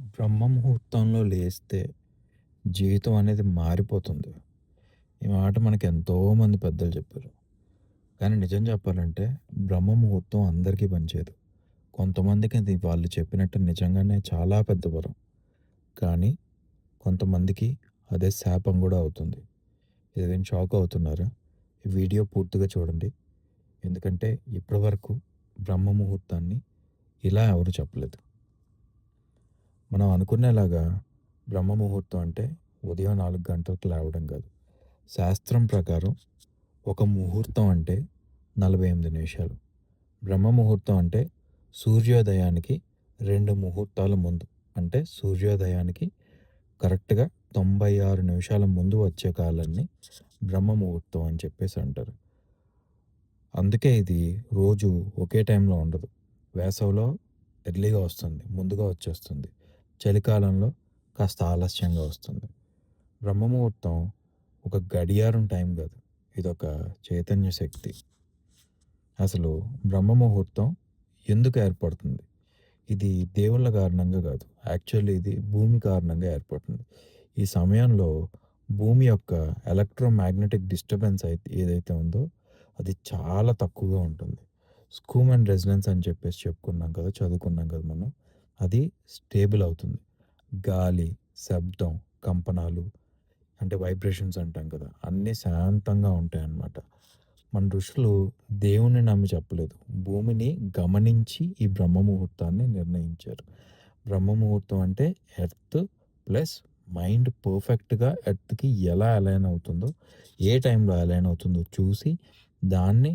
బ్రహ్మ ముహూర్తంలో లేస్తే జీవితం అనేది మారిపోతుంది. ఈ మాట మనకు ఎంతోమంది పెద్దలు చెప్పారు. కానీ నిజం చెప్పాలంటే బ్రహ్మ ముహూర్తం అందరికీ పనిచేయదు. కొంతమందికి అది వాళ్ళు చెప్పినట్టు నిజంగానే చాలా పెద్ద వరం. కానీ కొంతమందికి అదే శాపం గూడా అవుతుంది. ఇది విని షాక్ అవుతున్నారా? ఈ వీడియో పూర్తిగా చూడండి. ఎందుకంటే ఇప్పటివరకు బ్రహ్మ ముహూర్తాన్ని ఇలా ఎవరు చెప్పలేదు. మనం అనుకునేలాగా బ్రహ్మ ముహూర్తం అంటే ఉదయం 4 గంటలకు లేవడం కాదు. శాస్త్రం ప్రకారం ఒక ముహూర్తం అంటే 48 నిమిషాలు. బ్రహ్మ ముహూర్తం అంటే సూర్యోదయానికి 2 ముహూర్తాల ముందు. అంటే సూర్యోదయానికి కరెక్ట్‌గా 96 నిమిషాల ముందు వచ్చే కాలాన్ని బ్రహ్మ ముహూర్తం అని చెప్పేసి అంటారు. అందుకే ఇది రోజు ఒకే టైంలో ఉండదు. వేసవిలో ఎర్లీగా వస్తుంది. ముందుగా వచ్చేస్తుంది. చలికాలంలో కాస్త ఆలస్యంగా వస్తుంది. బ్రహ్మముహూర్తం ఒక గడియారం టైం కాదు. ఇదొక చైతన్య శక్తి. అసలు బ్రహ్మముహూర్తం ఎందుకు ఏర్పడుతుంది? ఇది దేవుళ్ళ కారణంగా కాదు. యాక్చువల్లీ ఇది భూమి కారణంగా ఏర్పడుతుంది. ఈ సమయంలో భూమి యొక్క ఎలక్ట్రోమాగ్నెటిక్ డిస్టర్బెన్స్ ఏదైతే ఉందో అది చాలా తక్కువగా ఉంటుంది. స్కూమ్ అండ్ రెజొనెన్స్ అని చెప్పేసి చెప్పుకున్నాం కదా! చదువుకున్నాం కదా మనం. అది స్టేబుల్ అవుతుంది. గాలి, శబ్దం, కంపనాలు అంటే వైబ్రేషన్స్ అంటాం కదా! అన్నీ శాంతంగా ఉంటాయన్నమాట. మన ఋషులు దేవుడిని నమ్మి చెప్పలేదు. భూమిని గమనించి ఈ బ్రహ్మ ముహూర్తాన్ని నిర్ణయించారు. బ్రహ్మ ముహూర్తం అంటే ఎర్త్ ప్లస్ మైండ్ పర్ఫెక్ట్‌గా ఎర్త్‌కి ఎలా అలైన్ అవుతుందో, ఏ టైంలో అలైన్ అవుతుందో చూసి దాన్ని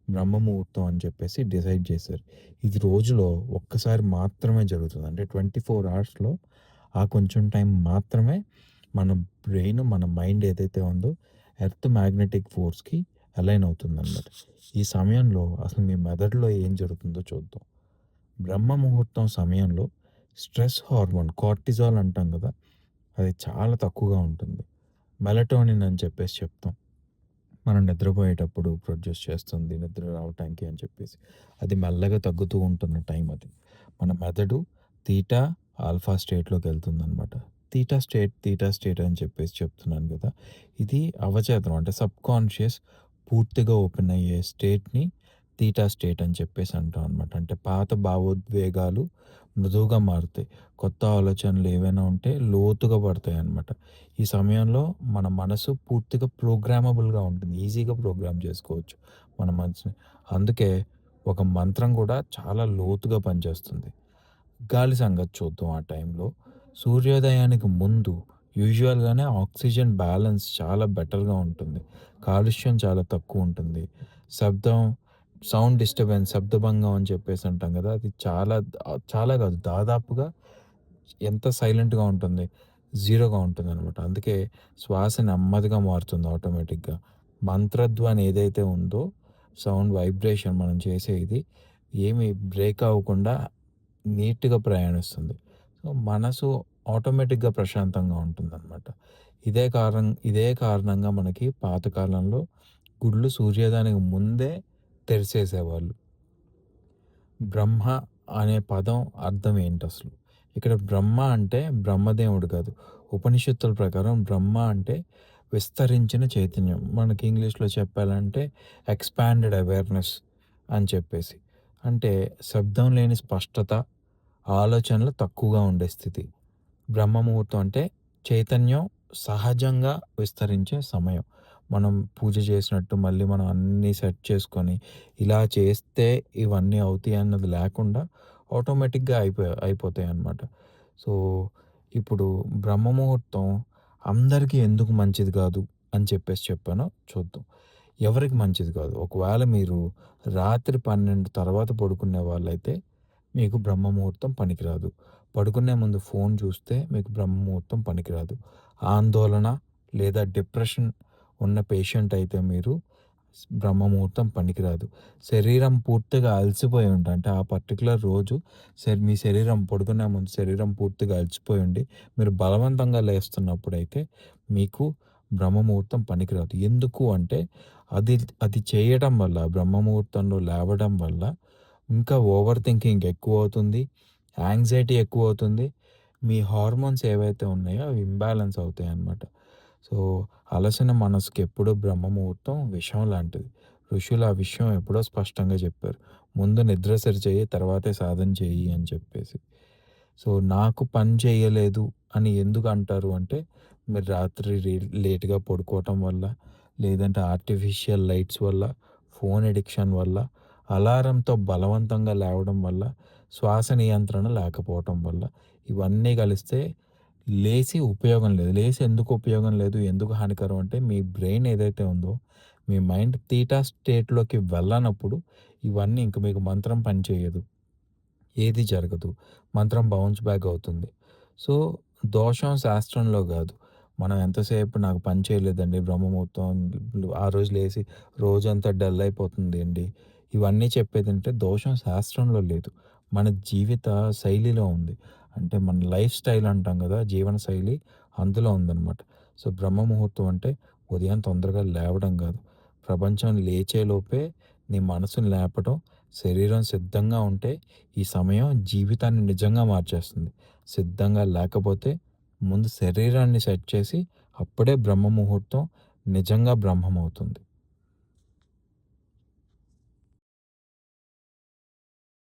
బ్రహ్మ ముహూర్తం అని చెప్పేసి డిసైడ్ చేశారు. ఇది రోజులో ఒక్కసారి మాత్రమే జరుగుతుంది. అంటే 24 అవర్స్‌లో ఆ కొంచెం టైం మాత్రమే మన బ్రెయిన్, మన మైండ్ ఏదైతే ఉందో ఎర్త్ మ్యాగ్నెటిక్ ఫోర్స్‌కి అలైన్ అవుతుందనమాట. ఈ సమయంలో అసలు మీ మెదడులో ఏం జరుగుతుందో చూద్దాం. బ్రహ్మ ముహూర్తం సమయంలో స్ట్రెస్ హార్మోన్ కార్టిజాల్ అంటాం కదా! అది చాలా తక్కువగా ఉంటుంది. మెలటోనిన్ అని చెప్పేసి చెప్తాం. మనం నిద్రపోయేటప్పుడు ప్రొడ్యూస్ చేస్తుంది నిద్ర రావటానికి అని చెప్పేసి. అది మెల్లగా తగ్గుతూ ఉంటున్న టైం అది. మన మెదడు తీటా, ఆల్ఫా స్టేట్‌లోకి వెళ్తుందనమాట. తీటా స్టేట్ అని చెప్పేసి చెప్తున్నాను కదా! ఇది అవచేతనం అంటే సబ్‌కాన్షియస్ పూర్తిగా ఓపెన్ అయ్యే స్టేట్‌ని తీటా స్టేట్ అని చెప్పేసి అంటాం అనమాట. అంటే పాత భావోద్వేగాలు మృదువుగా మారుతాయి. కొత్త ఆలోచనలు ఏవైనా ఉంటే లోతుగా పడతాయన్నమాట. ఈ సమయంలో మన మనసు పూర్తిగా ప్రోగ్రామబుల్‌గా ఉంటుంది. ఈజీగా ప్రోగ్రామ్ చేసుకోవచ్చు మన మనసుని. అందుకే ఒక మంత్రం కూడా చాలా లోతుగా పనిచేస్తుంది. గాలి సంగతి చూద్దాం ఆ టైంలో. సూర్యోదయానికి ముందు యూజువల్‌గానే ఆక్సిజన్ బ్యాలెన్స్ చాలా బెటర్‌గా ఉంటుంది. కాలుష్యం చాలా తక్కువుంటుంది. శబ్దం, సౌండ్ డిస్టర్బెన్స్, శబ్దభంగం అని చెప్పేసి అంటాం గదా! అది చాలా కాదు దాదాపుగా ఎంత సైలెంట్‌గా ఉంటుంది. జీరోగా ఉంటుందనమాట. అందుకే శ్వాస నెమ్మదిగా మారుతుంది ఆటోమేటిక్‌గా. మంత్రధ్వని ఏదైతే ఉందో సౌండ్ వైబ్రేషన్ మనం చేసే ఇది ఏమి బ్రేక్ అవ్వకుండా నీట్‌గా ప్రయాణిస్తుంది. సో, మనసు ఆటోమేటిక్‌గా ప్రశాంతంగా ఉంటుందనమాట. ఇదే కారణంగా మనకి పాతకాలంలో గుడులు సూర్యోదయానికి ముందే తెరిసేసేవాళ్ళు. బ్రహ్మ అనే పదం అర్థం ఏంటసలు? ఇక్కడ బ్రహ్మ అంటే బ్రహ్మదేవుడు కాదు. ఉపనిషత్తుల ప్రకారం బ్రహ్మ అంటే విస్తరించిన చైతన్యం. మనకి ఇంగ్లీష్‌లో చెప్పాలంటే ఎక్స్‌పాండెడ్ అవేర్‌నెస్ అని చెప్పేసి. అంటే శబ్దం లేని స్పష్టత, ఆలోచనలు తక్కువగా ఉండే స్థితి. బ్రహ్మ ముహూర్తం అంటే చైతన్యం సహజంగా విస్తరించే సమయం. మనం పూజ చేసినట్టు మళ్ళీ మనం అన్నీ సెట్ చేసుకొని, ఇలా చేస్తే ఇవన్నీ అవుతాయి అన్నది లేకుండా ఆటోమేటిక్‌గా అయిపోతాయన్నమాట. సో, ఇప్పుడు బ్రహ్మ ముహూర్తం అందరికీ ఎందుకు మంచిది కాదు అని చెప్పేసి చెప్పానో చూద్దాం. ఎవరికి మంచిది కాదు. ఒకవేళ మీరు రాత్రి 12 తర్వాత పడుకునే వాళ్ళైతే మీకు బ్రహ్మ ముహూర్తం పనికిరాదు. పడుకునే ముందు ఫోను చూస్తే మీకు బ్రహ్మ ముహూర్తం పనికిరాదు. ఆందోళన లేదా డిప్రెషన్ ఉన్న పేషెంట్ అయితే మీరు బ్రహ్మ ముహూర్తం పనికిరాదు. శరీరం పూర్తిగా అలసిపోయి ఉంటే అంటే ఆ పర్టిక్యులర్ రోజు మీ శరీరం పడుకునే ముందు శరీరం పూర్తిగా అలసిపోయి ఉండి మీరు బలవంతంగా లేస్తున్నప్పుడైతే మీకు బ్రహ్మ ముహూర్తం పనికిరాదు. ఎందుకు అంటే అది అది చేయడం వల్ల బ్రహ్మ ముహూర్తంలో లేవడం వల్ల ఇంకా ఓవర్ థింకింగ్ ఎక్కువవుతుంది. యాంగ్జైటీ ఎక్కువవుతుంది. మీ హార్మోన్స్ ఏవైతే ఉన్నాయో అవి ఇంబాలెన్స్ అవుతాయన్నమాట. సో, అలసిన మనసుకెప్పుడు బ్రహ్మ ముహూర్తం విషం లాంటిది. ఋషులు ఆ విషయం ఎప్పుడో స్పష్టంగా చెప్పారు. ముందు నిద్ర సరి చెయ్యి, తర్వాతే సాధన చెయ్యి అని చెప్పేసి. సో, నాకు పని చేయలేదు అని ఎందుకు అంటారు అంటే, మీరు రాత్రి లేట్‌గా పడుకోవటం వల్ల, లేదంటే ఆర్టిఫిషియల్ లైట్స్ వల్ల, ఫోన్ అడిక్షన్ వల్ల, అలారంతో బలవంతంగా లేవడం వల్ల, శ్వాస నియంత్రణ లేకపోవటం వల్ల, ఇవన్నీ కలిస్తే లేసి ఉపయోగం లేదు. లేసి ఎందుకు ఉపయోగం లేదు? ఎందుకు హానికరం అంటే, మీ బ్రెయిన్ ఏదైతే ఉందో, మీ మైండ్ థీటా స్టేట్‌లోకి వెళ్ళనప్పుడు, ఇవన్నీ ఇంక మీకు మంత్రం పనిచేయదు. ఏది జరగదు. మంత్రం బౌన్స్ బ్యాక్ అవుతుంది. సో, దోషం శాస్త్రంలో గాదు. మనం ఎంతసేపు నాకు పని చేయలేదండి బ్రహ్మముహూర్తం ఆ రోజు లేసి రోజంతా డల్ అయిపోతుందండి. ఇవన్నీ చెప్పేదంటే దోషం శాస్త్రంలో లేదు. మన జీవిత శైలిలో ఉంది. అంటే మన లైఫ్ స్టైల్ అంటాం గదా! జీవన శైలి అందులో ఉందనమాట. సో, బ్రహ్మముహూర్తం అంటే ఉదయం తొందరగా లేవడం గాదు. ప్రపంచం లేచేలోపే నీ మనసుని లేపటం, శరీరం సిద్ధంగా ఉంటే ఈ సమయం జీవితాన్ని నిజంగా మార్చేస్తుంది. సిద్ధంగా లేకపోతే ముందు శరీరాన్ని సెట్ చేసి అప్పుడే బ్రహ్మ ముహూర్తం నిజంగా బ్రహ్మమవుతుంది.